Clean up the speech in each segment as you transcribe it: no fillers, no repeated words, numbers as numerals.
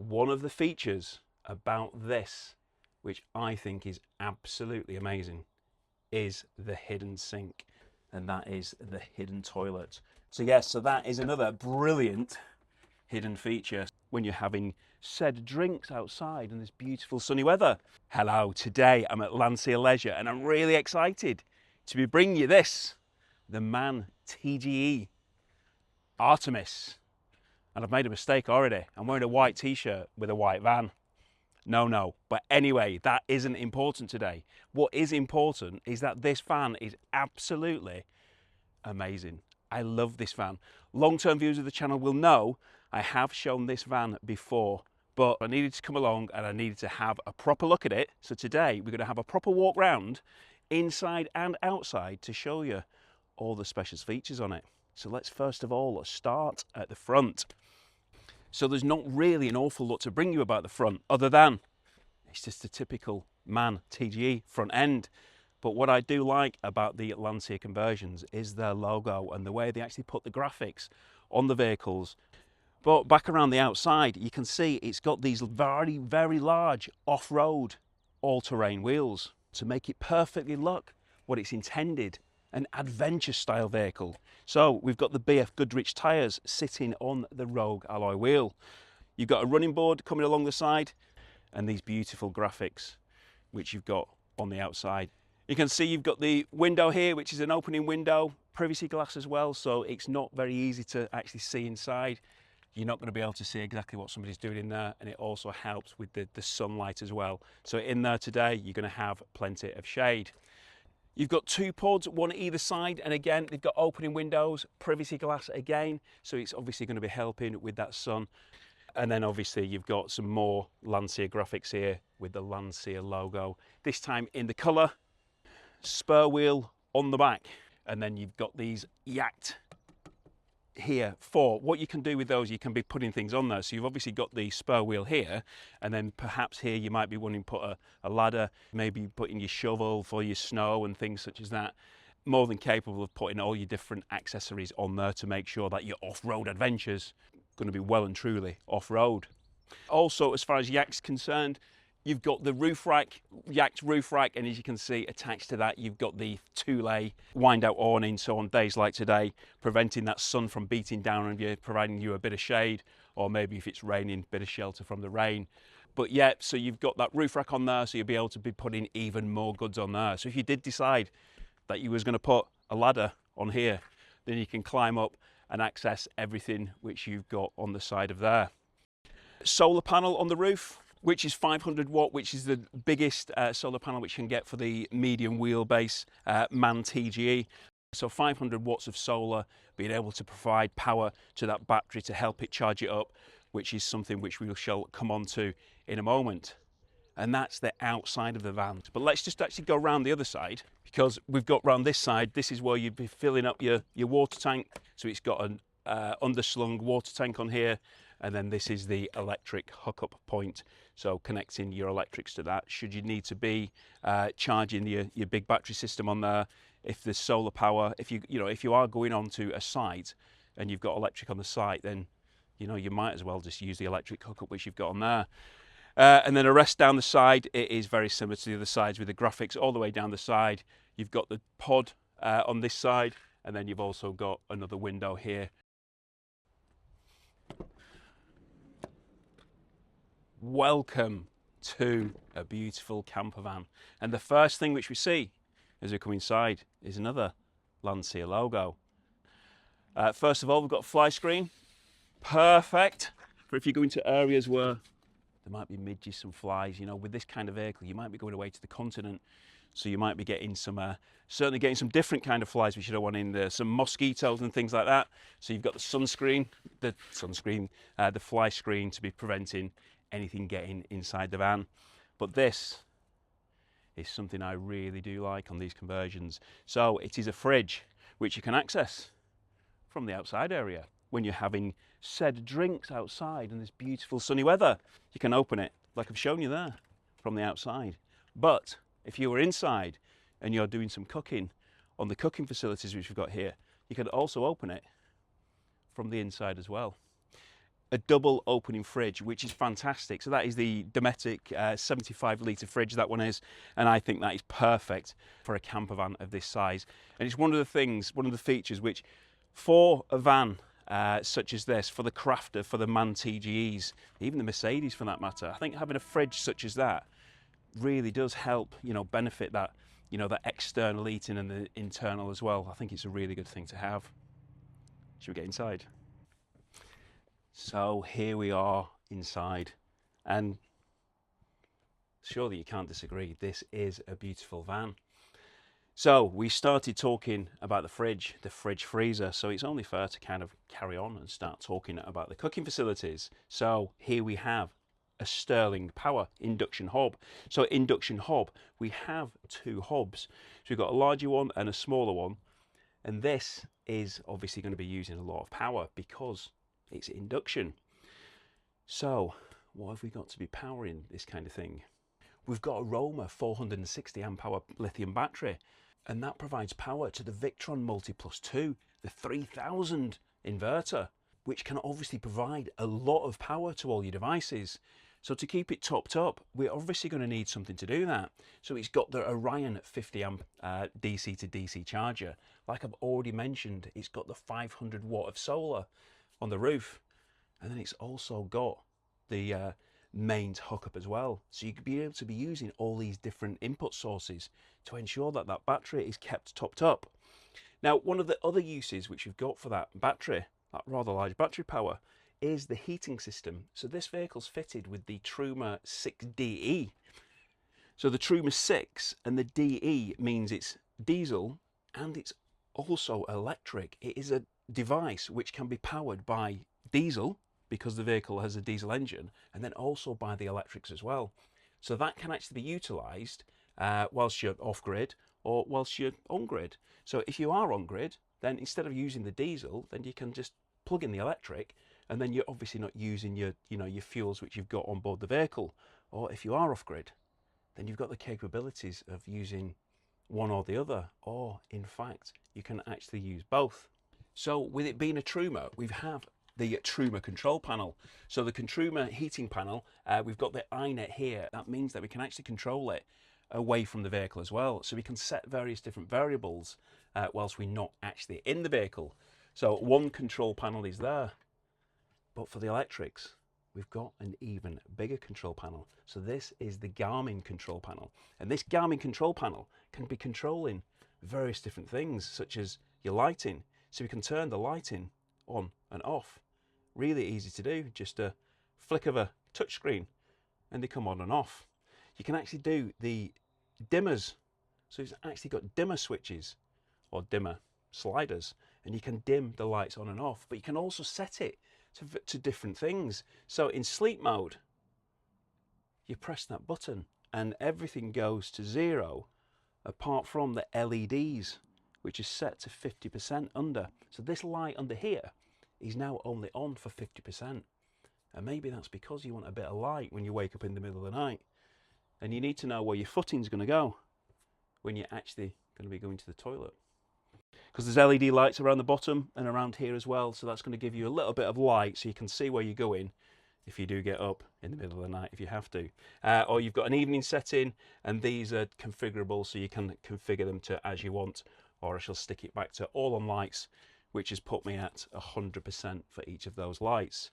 one of the features about this, which I think is absolutely amazing, is the hidden sink, and that is the hidden toilet. So yes, so that is another brilliant hidden feature when you're having said drinks outside in this beautiful sunny weather. Hello, today I'm at Landseer Leisure and I'm really excited to be bringing you this, the MAN TGE Artemis. And I've made a mistake already. I'm wearing a white t-shirt with a white van. No. But anyway, that isn't important today. What is important is that this van is absolutely amazing. I love this van. Long-term viewers of the channel will know I have shown this van before, but I needed to come along and I needed to have a proper look at it. So today we're going to have a proper walk round inside and outside to show you all the special features on it. So let's first of all start at the front. So there's not really an awful lot to bring you about the front other than it's just a typical MAN TGE front end. But what I do like about the Landseer conversions is their logo and the way they actually put the graphics on the vehicles. But back around the outside, you can see it's got these very, very large off-road all-terrain wheels to make it perfectly look what it's intended, an adventure style vehicle. So we've got the BF Goodrich tyres sitting on the Rogue alloy wheel. You've got a running board coming along the side and these beautiful graphics which you've got on the outside. You can see you've got the window here, which is an opening window, privacy glass as well, so it's not very easy to actually see inside. You're not going to be able to see exactly what somebody's doing in there, and it also helps with the sunlight as well. So in there today, you're going to have plenty of shade. You've got two pods, one at either side, and again, they've got opening windows, privacy glass again, so it's obviously going to be helping with that sun. And then obviously you've got some more Landseer graphics here with the Landseer logo, this time in the colour. Spur wheel on the back, and then you've got these yacht here. For what you can do with those, you can be putting things on there. So you've obviously got the spur wheel here, and then perhaps here you might be wanting to put a ladder, maybe putting your shovel for your snow and things such as that. More than capable of putting all your different accessories on there to make sure that your off-road adventures going to be well and truly off-road. Also, as far as yacht's concerned, you've got the roof rack, yacht roof rack, and as you can see, attached to that, you've got the two-lay wind-out awning. So on days like today, preventing that sun from beating down on you, providing you a bit of shade, or maybe if it's raining, a bit of shelter from the rain. But yeah, so you've got that roof rack on there, so you'll be able to be putting even more goods on there. So if you did decide that you was going to put a ladder on here, then you can climb up and access everything which you've got on the side of there. Solar panel on the roof, which is 500 watt, which is the biggest solar panel which you can get for the medium wheelbase MAN TGE. So 500 watts of solar, being able to provide power to that battery to help it charge it up, which is something which we shall come on to in a moment. And that's the outside of the van. But let's just actually go around the other side, because we've got around this side, this is where you'd be filling up your water tank. So it's got an underslung water tank on here. And then this is the electric hookup point, so connecting your electrics to that should you need to be charging your big battery system on there. If there's solar power, if you are going onto a site and you've got electric on the site, then you might as well just use the electric hookup which you've got on there. And then the rest down the side, it is very similar to the other sides with the graphics all the way down the side. You've got the pod on this side, and then you've also got another window here. Welcome to a beautiful camper van, and the first thing which we see as we come inside is another Landseer logo. First of all, we've got a fly screen, perfect for if you go into areas where there might be midges and flies. With this kind of vehicle, you might be going away to the continent, so you might be getting certainly getting some different kind of flies which you don't want in there, some mosquitoes and things like that. So you've got the fly screen to be preventing anything getting inside the van. But this is something I really do like on these conversions. So it is a fridge which you can access from the outside area. When you're having said drinks outside in this beautiful sunny weather, you can open it like I've shown you there from the outside. But if you were inside and you're doing some cooking on the cooking facilities which we've got here, you can also open it from the inside as well. a double opening fridge, which is fantastic. So that is the Dometic 75 litre fridge, that one is, and I think that is perfect for a camper van of this size. And it's one of the things, one of the features which, for a van such as this, for the Crafter, for the MAN TGEs, even the Mercedes for that matter, I think having a fridge such as that really does help, you know, benefit that, you know, that external heating and the internal as well. I think it's a really good thing to have. Should we get inside? So here we are inside, and surely you can't disagree, this is a beautiful van. So we started talking about the fridge freezer, so it's only fair to kind of carry on and start talking about the cooking facilities. So here we have a Sterling Power induction hob. So induction hob, we have two hobs. So we've got a larger one and a smaller one, and this is obviously going to be using a lot of power because it's induction. So what have we got to be powering this kind of thing? We've got a Roma 460 amp hour lithium battery, and that provides power to the Victron Multiplus 2, the 3000 inverter, which can obviously provide a lot of power to all your devices. So to keep it topped up, we're obviously going to need something to do that. So it's got the Orion 50 amp DC to DC charger. Like I've already mentioned, it's got the 500 watt of solar on the roof. And then it's also got the mains hookup as well. So you could be able to be using all these different input sources to ensure that that battery is kept topped up. Now, one of the other uses which you've got for that battery, that rather large battery power, is the heating system. So this vehicle's fitted with the Truma 6DE. So the Truma 6 and the DE means it's diesel and it's also electric. It is a device which can be powered by diesel, because the vehicle has a diesel engine, and then also by the electrics as well. So that can actually be utilised whilst you're off-grid or whilst you're on-grid. So if you are on-grid, then instead of using the diesel, then you can just plug in the electric, and then you're obviously not using your, you know, your fuels which you've got on board the vehicle. Or if you are off-grid, then you've got the capabilities of using one or the other, or in fact, you can actually use both. So with it being a Truma, we have the Truma control panel. So the Truma heating panel, we've got the iNet here. That means that we can actually control it away from the vehicle as well. So we can set various different variables whilst we're not actually in the vehicle. So one control panel is there, but for the electrics, we've got an even bigger control panel. So this is the Garmin control panel. And this Garmin control panel can be controlling various different things, such as your lighting. So we can turn the lighting on and off. Really easy to do, just a flick of a touch screen and they come on and off. You can actually do the dimmers. So it's actually got dimmer switches or dimmer sliders, and you can dim the lights on and off, but you can also set it to different things. So in sleep mode, you press that button and everything goes to 0 apart from the LEDs, which is set to 50% under. So this light under here is now only on for 50%. And maybe that's because you want a bit of light when you wake up in the middle of the night. And you need to know where your footing's going to go when you're actually going to be going to the toilet. Because there's LED lights around the bottom and around here as well. So that's going to give you a little bit of light so you can see where you're going if you do get up in the middle of the night if you have to. Or you've got an evening setting, and these are configurable so you can configure them to as you want. Or I shall stick it back to all on lights, which has put me at 100% for each of those lights.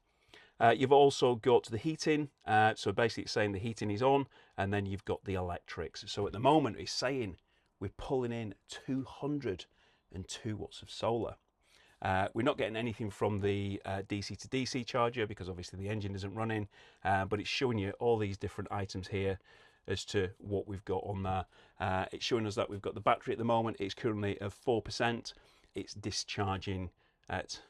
You've also got the heating, so basically it's saying the heating is on, and then you've got the electrics. So at the moment it's saying we're pulling in 202 watts of solar. We're not getting anything from the DC to DC charger because obviously the engine isn't running, but it's showing you all these different items here as to what we've got on there. It's showing us that we've got the battery at the moment. It's currently at 4%. It's discharging at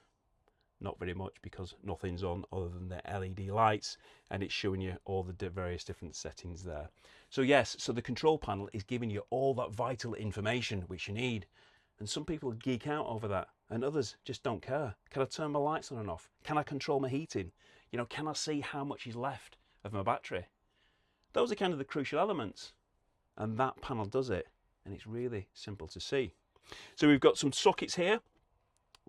not very much because nothing's on other than the LED lights, and it's showing you all the various different settings there. So yes, so the control panel is giving you all that vital information which you need, and some people geek out over that and others just don't care. Can I turn my lights on and off? Can I control my heating? You know, can I see how much is left of my battery? Those are kind of the crucial elements, and that panel does it, and it's really simple to see. So we've got some sockets here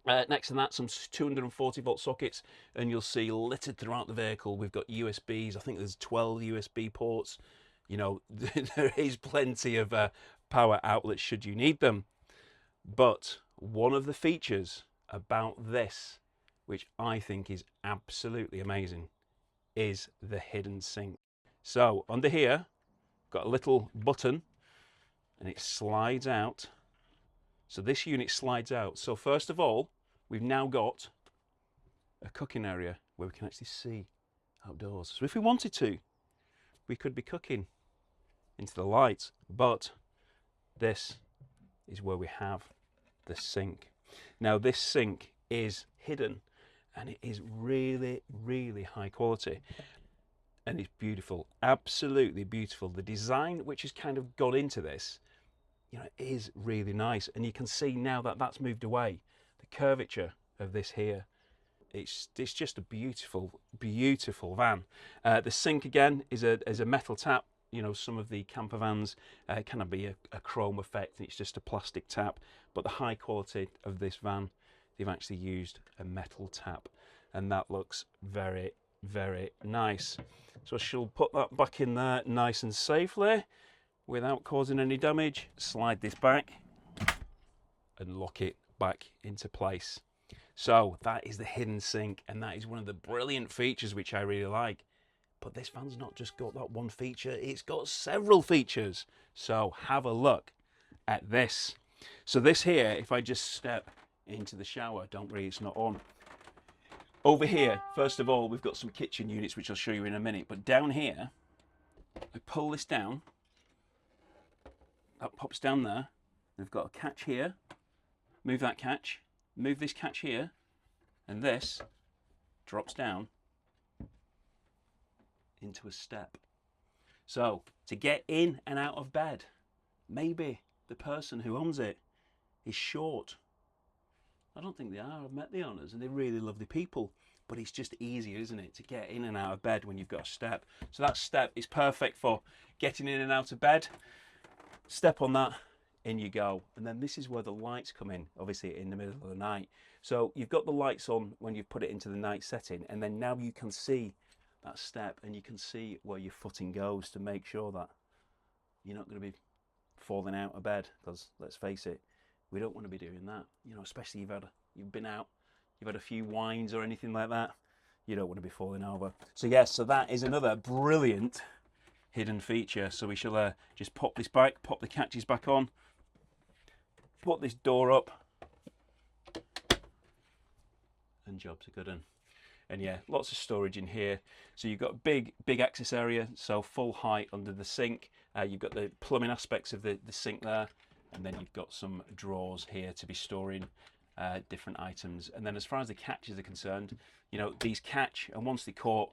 Next to that, some 240-volt sockets, and you'll see littered throughout the vehicle. We've got USBs. I think there's 12 USB ports. You know, there is plenty of power outlets should you need them. But one of the features about this, which I think is absolutely amazing, is the hidden sink. So under here, got a little button, and it slides out. So this unit slides out. So first of all, we've now got a cooking area where we can actually see outdoors. So if we wanted to, we could be cooking into the lights, but this is where we have the sink. Now this sink is hidden, and it is really, really high quality, and it's beautiful, absolutely beautiful. The design which has kind of got into this, you know, is really nice, and you can see now that that's moved away. The curvature of this here, it's just a beautiful, beautiful van. The sink again is a metal tap. You know, some of the camper vans can be a chrome effect. It's just a plastic tap, but the high quality of this van, they've actually used a metal tap, and that looks very, very nice. So she'll put that back in there nice and safely without causing any damage. Slide this back and lock it back into place. So that is the hidden sink, and that is one of the brilliant features which I really like. But this van's not just got that one feature, it's got several features. So have a look at this. So this here, if I just step into the shower, don't worry, it's not on. Over here, first of all, we've got some kitchen units, which I'll show you in a minute. But down here, I pull this down, that pops down there. We've got a catch here, move that catch, move this catch here, and this drops down into a step. So to get in and out of bed, maybe the person who owns it is short. I don't think they are. I've met the owners and they're really lovely people, but it's just easier, isn't it, to get in and out of bed when you've got a step. So that step is perfect for getting in and out of bed. Step on that, in you go. And then this is where the lights come in, obviously in the middle of the night. So you've got the lights on when you put it into the night setting, and then now you can see that step, and you can see where your footing goes to make sure that you're not going to be falling out of bed, because let's face it, we don't want to be doing that, you know, especially you've been out, you've had a few wines or anything like that, you don't want to be falling over. So yes, so that is another brilliant hidden feature. So we shall just pop this back, pop the catches back on, put this door up, and jobs are good un. And yeah, lots of storage in here. So you've got big access area, so full height under the sink. You've got the plumbing aspects of the sink there, and then you've got some drawers here to be storing different items. And then as far as the catches are concerned, you know, these catch, and once they're caught,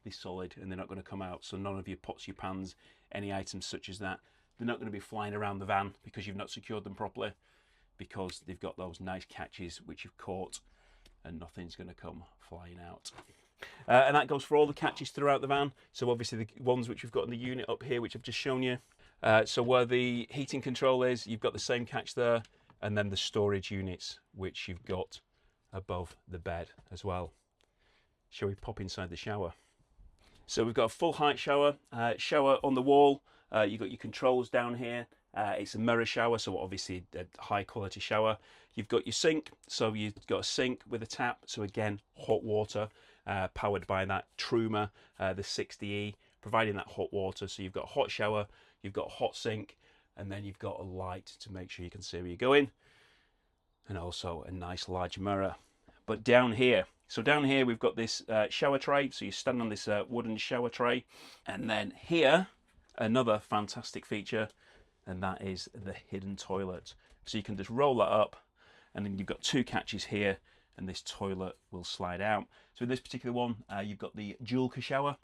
they're solid and they're not going to come out. So none of your pots, your pans, any items such as that, they're not going to be flying around the van because you've not secured them properly, because they've got those nice catches which you've caught, and nothing's going to come flying out. And that goes for all the catches throughout the van. So obviously the ones which we've got in the unit up here, which I've just shown you. So where the heating control is, you've got the same catch there, and then the storage units which you've got above the bed as well. Shall we pop inside the shower? So we've got a full height shower, shower on the wall. You've got your controls down here. It's a mirror shower, so obviously a high quality shower. You've got your sink, so you've got a sink with a tap, so again hot water, powered by that Truma, the 60E, providing that hot water. So you've got a hot shower, you've got a hot sink, and then you've got a light to make sure you can see where you're going, and also a nice large mirror. But down here, so down here we've got this shower tray, so you stand on this wooden shower tray, and then here another fantastic feature, and that is the hidden toilet. So you can just roll that up, and then you've got two catches here, and this toilet will slide out. So in this particular one, you've got the dual-car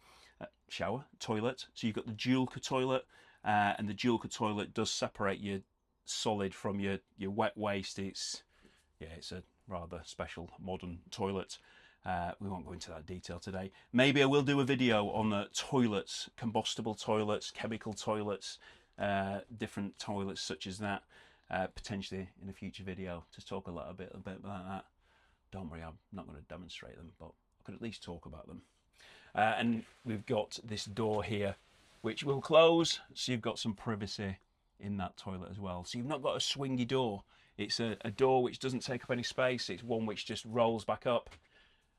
toilet. So you've got the dual-car toilet, and the dual-car toilet does separate your solid from your wet waste. It's a rather special modern toilet. We won't go into that detail today. Maybe I will do a video on the toilets, combustible toilets, chemical toilets, different toilets such as that. potentially in a future video to talk a little bit about that. Don't worry, I'm not going to demonstrate them, but I could at least talk about them. And we've got this door here, which will close, so you've got some privacy in that toilet as well. So you've not got a swingy door. It's a door which doesn't take up any space. It's one which just rolls back up,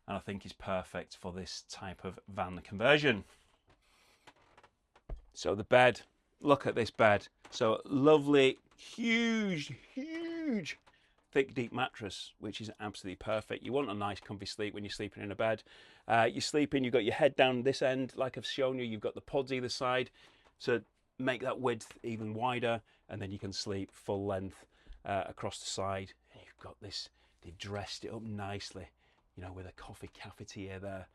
and I think is perfect for this type of van conversion. So the bed, look at this bed. So lovely, huge, thick, deep mattress, which is absolutely perfect. You want a nice, comfy sleep when you're sleeping in a bed. You're sleeping, you've got your head down this end, like I've shown you. You've got the pods either side, so make that width even wider, and then you can sleep full length across the side. And you've got this, they've dressed it up nicely, you know, with a coffee cafetiere there.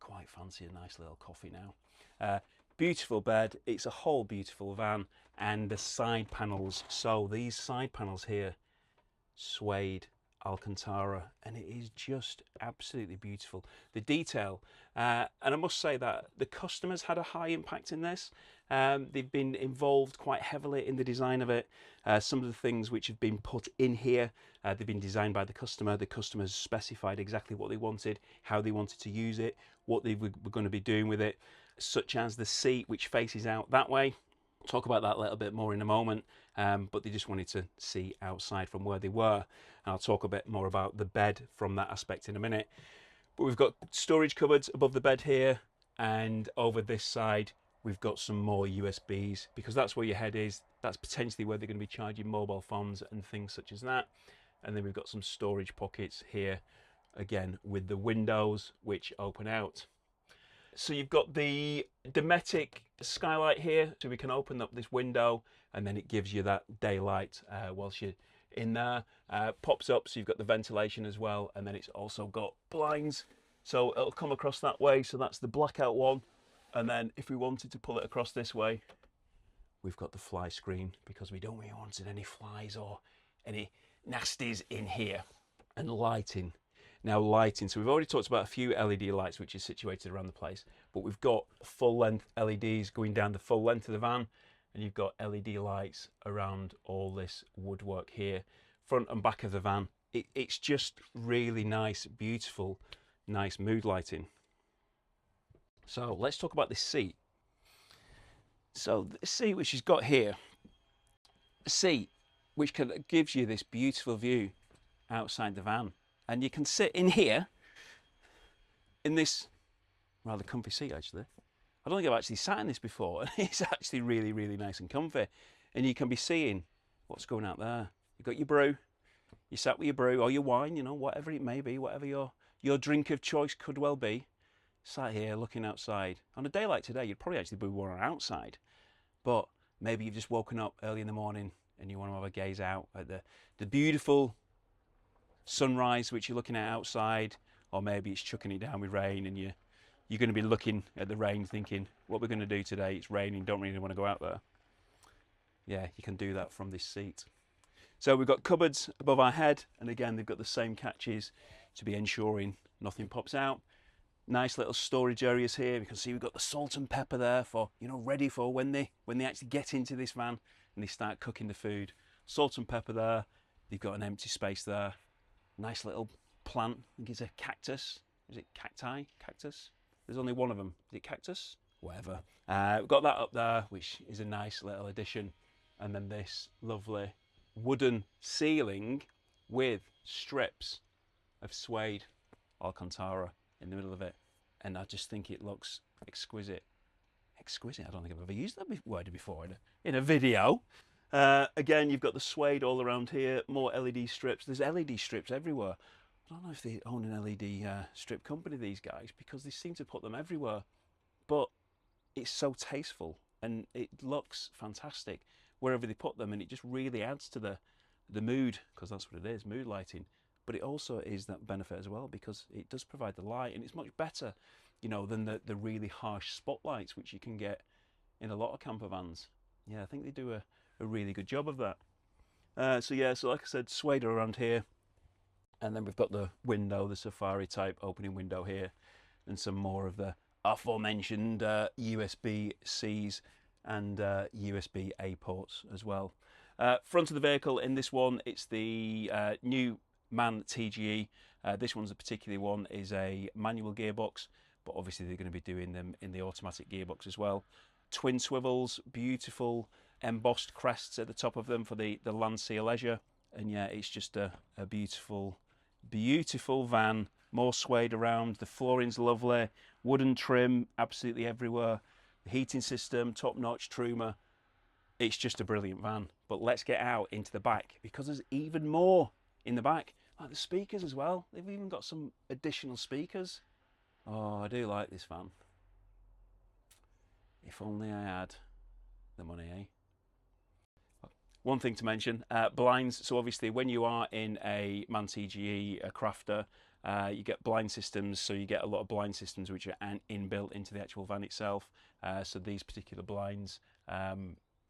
Quite fancy a nice little coffee now. Beautiful bed. It's a whole beautiful van, and the side panels. So these side panels here, suede Alcantara, and it is just absolutely beautiful. The detail, and I must say that the customers had a high impact in this. They've been involved quite heavily in the design of it. Some of the things which have been put in here, they've been designed by the customer. The customers specified exactly what they wanted, how they wanted to use it, what they were going to be doing with it, such as the seat which faces out that way. I'll talk about that a little bit more in a moment, but they just wanted to see outside from where they were. And I'll talk a bit more about the bed from that aspect in a minute. But we've got storage cupboards above the bed here, and over this side we've got some more USBs, because that's where your head is. That's potentially where they're going to be charging mobile phones and things such as that. And then we've got some storage pockets here, again with the windows which open out. So you've got the Dometic skylight here, so we can open up this window and then it gives you that daylight whilst you're in there. Pops up, so you've got the ventilation as well, and then it's also got blinds, so it'll come across that way. So that's the blackout one, and then if we wanted to pull it across this way, we've got the fly screen, because we don't really want any flies or any nasties in here. And lighting. Now lighting, so we've already talked about a few LED lights which is situated around the place, but we've got full length LEDs going down the full length of the van, and you've got LED lights around all this woodwork here, front and back of the van. It's just really nice, beautiful, nice mood lighting. So let's talk about this seat. So the seat which she's got here, a seat which gives you this beautiful view outside the van. And you can sit in here, in this rather comfy seat actually. I don't think I've actually sat in this before, and it's actually really, really nice and comfy. And you can be seeing what's going out there. You've got your brew, you sat with your brew or your wine, you know, whatever it may be, whatever your drink of choice could well be. Sat here looking outside. On a day like today, you'd probably actually be more outside. But maybe you've just woken up early in the morning and you want to have a gaze out at the beautiful sunrise which you're looking at outside, or maybe it's chucking it down with rain and you're going to be looking at the rain thinking, what we're going to do today, it's raining, don't really want to go out there. Yeah, you can do that from this seat. So we've got cupboards above our head, and again they've got the same catches to be ensuring nothing pops out. Nice little storage areas here. You can see we've got the salt and pepper there for, you know, ready for when they actually get into this van and they start cooking the food. Salt and pepper there. They've got an empty space there. Nice little plant. I think it's a cactus. Is it cacti? Cactus? There's only one of them. Is it cactus? Whatever. We've got that up there, which is a nice little addition. And then this lovely wooden ceiling with strips of suede Alcantara in the middle of it. And I just think it looks exquisite. Exquisite? I don't think I've ever used that word before in a video. Again, you've got the suede all around here, more LED strips. There's LED strips everywhere. I don't know if they own an LED strip company, these guys, because they seem to put them everywhere. But it's so tasteful and it looks fantastic wherever they put them, and it just really adds to the mood, because that's what it is, mood lighting. But it also is that benefit as well, because it does provide the light, and it's much better, you know, than the really harsh spotlights which you can get in a lot of camper vans. Yeah, I think they do a really good job of that. So yeah, so like I said, suede around here, and then we've got the window, the safari type opening window here, and some more of the aforementioned USB-Cs and USB-A ports as well. Front of the vehicle in this one, it's the new MAN TGE. This one's a particular one, is a manual gearbox, but obviously they're going to be doing them in the automatic gearbox as well. Twin swivels, beautiful embossed crests at the top of them for the Landseer Leisure. And yeah, it's just a beautiful, beautiful van, more suede around. The flooring's lovely, wooden trim absolutely everywhere. The heating system, top-notch Truma. It's just a brilliant van. But let's get out into the back, because there's even more in the back. Like the speakers as well. They've even got some additional speakers. Oh, I do like this van. If only I had the money, eh? One thing to mention, blinds. So obviously when you are in a MAN TGE, a crafter, you get blind systems. So you get a lot of blind systems which are inbuilt into the actual van itself. So these particular blinds,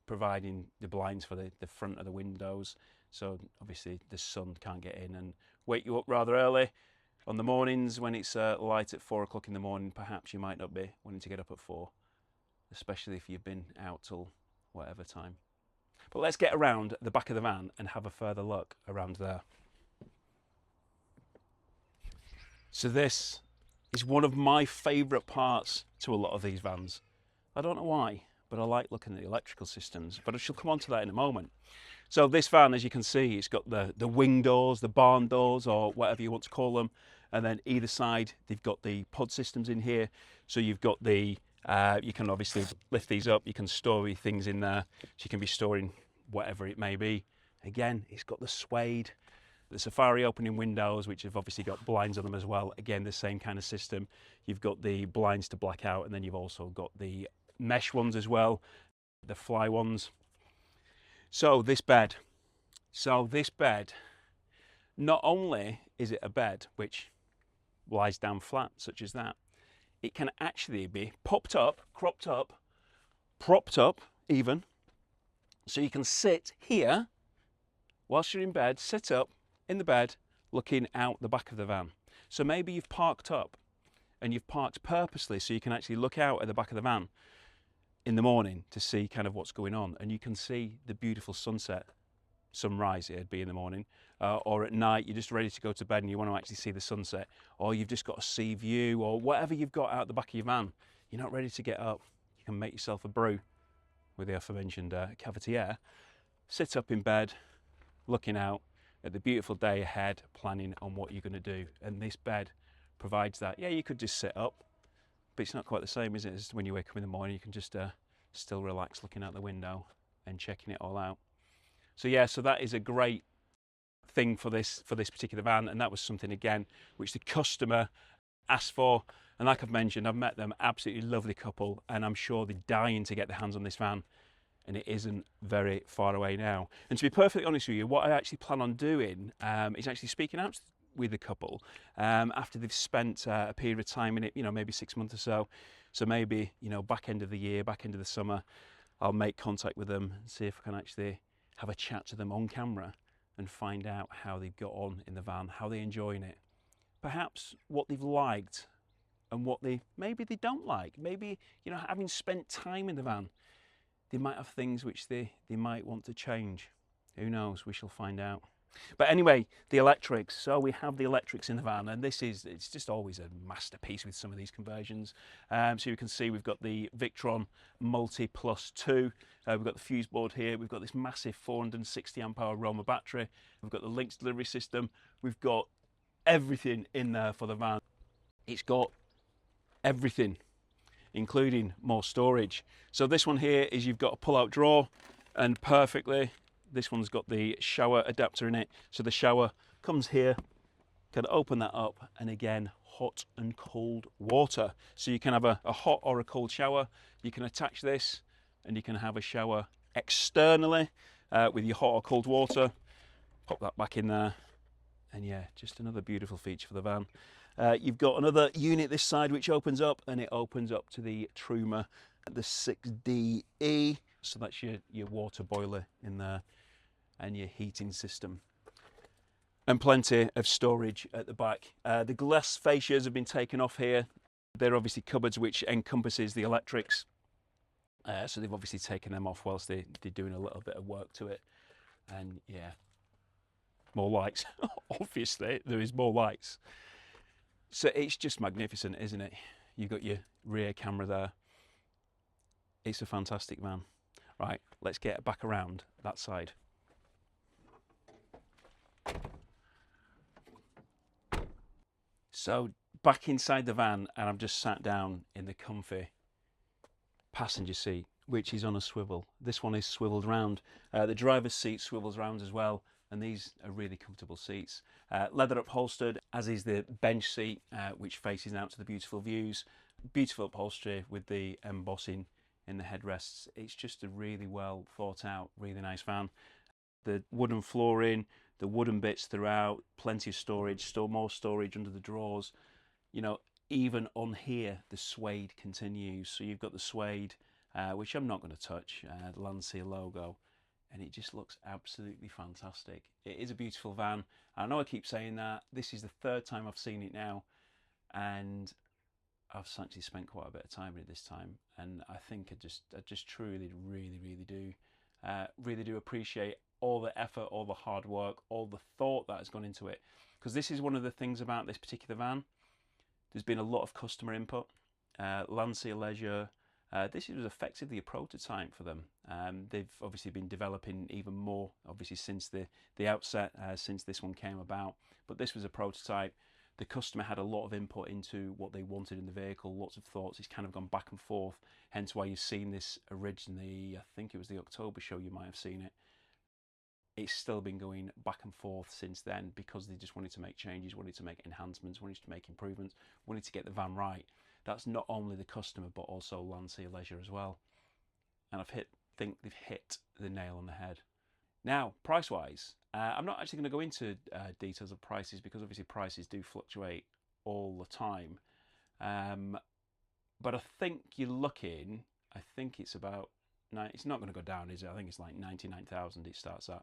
providing the blinds for the front of the windows. So obviously the sun can't get in and wake you up rather early. On the mornings when it's light at 4 o'clock in the morning, perhaps you might not be wanting to get up at 4, especially if you've been out till whatever time. But let's get around the back of the van and have a further look around there. So this is one of my favourite parts to a lot of these vans. I don't know why, but I like looking at the electrical systems, but I shall come on to that in a moment. So this van, as you can see, it's got the wing doors, the barn doors, or whatever you want to call them, and then either side they've got the pod systems in here. So you've got the you can obviously lift these up, you can store things in there, so you can be storing whatever it may be. Again, it's got the suede, the Safari opening windows, which have obviously got blinds on them as well. Again, the same kind of system. You've got the blinds to black out, and then you've also got the mesh ones as well, the fly ones. So this bed, not only is it a bed which lies down flat, such as that, it can actually be popped up, cropped up, propped up even. So you can sit here whilst you're in bed, sit up in the bed, looking out the back of the van. So maybe you've parked up and you've parked purposely so you can actually look out at the back of the van in the morning to see kind of what's going on, and you can see the beautiful sunset, sunrise it'd be in the morning, or at night you're just ready to go to bed and you want to actually see the sunset, or you've just got a sea view, or whatever you've got out the back of your van, you're not ready to get up, you can make yourself a brew with the aforementioned cavity air, sit up in bed looking out at the beautiful day ahead, planning on what you're going to do. And this bed provides that. Yeah, you could just sit up, but it's not quite the same, is it? As when you wake up in the morning, you can just still relax looking out the window and checking it all out. So yeah, so that is a great thing for this particular van, and that was something again which the customer asked for. And like I've mentioned, I've met them, absolutely lovely couple, and I'm sure they're dying to get their hands on this van, and it isn't very far away now. And to be perfectly honest with you, what I actually plan on doing is actually speaking out with the couple after they've spent a period of time in it, you know, maybe 6 months or so. So maybe, you know, back end of the year, back end of the summer, I'll make contact with them and see if I can actually have a chat to them on camera and find out how they've got on in the van, how they're enjoying it, perhaps what they've liked and what maybe they don't like. Maybe, you know, having spent time in the van, they might have things which they might want to change. Who knows? We shall find out. But anyway, the electrics. So we have the electrics in the van, and it's just always a masterpiece with some of these conversions. So you can see we've got the Victron Multiplus 2. We've got the fuse board here. We've got this massive 460 amp hour Roma battery. We've got the Lynx delivery system. We've got everything in there for the van. It's got everything, including more storage. So this one here is you've got a pull-out drawer, and perfectly, this one's got the shower adapter in it. So the shower comes here, can open that up, and again, hot and cold water. So you can have a hot or a cold shower. You can attach this and you can have a shower externally with your hot or cold water. Pop that back in there. And yeah, just another beautiful feature for the van. You've got another unit this side which opens up, and it opens up to the Truma, the 6DE. So that's your water boiler in there and your heating system. And plenty of storage at the back. The glass fascias have been taken off here. They're obviously cupboards which encompasses the electrics. So they've obviously taken them off whilst they're doing a little bit of work to it. And yeah, more lights. Obviously, there is more lights. So it's just magnificent, isn't it? You've got your rear camera there. It's a fantastic van. Right, let's get back around that side. So back inside the van, and I've just sat down in the comfy passenger seat, which is on a swivel. This one is swiveled round. The driver's seat swivels round as well, and these are really comfortable seats. Leather upholstered, as is the bench seat, which faces out to the beautiful views. Beautiful upholstery with the embossing in the headrests. It's just a really well thought out, really nice van. The wooden flooring, the wooden bits throughout, plenty of storage, still more storage under the drawers. You know, even on here, the suede continues. So you've got the suede, which I'm not going to touch, the Landseer logo, and it just looks absolutely fantastic. It is a beautiful van. I know I keep saying that. This is the third time I've seen it now, and I've actually spent quite a bit of time in it this time, and I think I just truly, really do appreciate all the effort, all the hard work, all the thought that has gone into it. Because this is one of the things about this particular van. There's been a lot of customer input. Landseer Leisure, this was effectively a prototype for them. They've obviously been developing even more, obviously since the outset, since this one came about. But this was a prototype. The customer had a lot of input into what they wanted in the vehicle, lots of thoughts. It's kind of gone back and forth, hence why you've seen this originally. I think it was the October show, you might have seen it. It's still been going back and forth since then, because they just wanted to make changes, wanted to make enhancements, wanted to make improvements, wanted to get the van right. That's not only the customer, but also Landseer Leisure as well. And think they've hit the nail on the head. Now, price-wise, I'm not actually going to go into details of prices, because obviously prices do fluctuate all the time. But I think you're looking, I think it's about, it's not going to go down, is it? I think it's like 99,000 it starts at.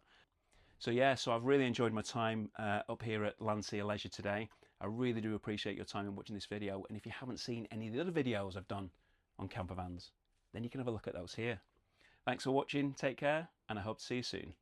So yeah, so I've really enjoyed my time up here at Landseer Leisure today. I really do appreciate your time in watching this video. And if you haven't seen any of the other videos I've done on campervans, then you can have a look at those here. Thanks for watching, take care, and I hope to see you soon.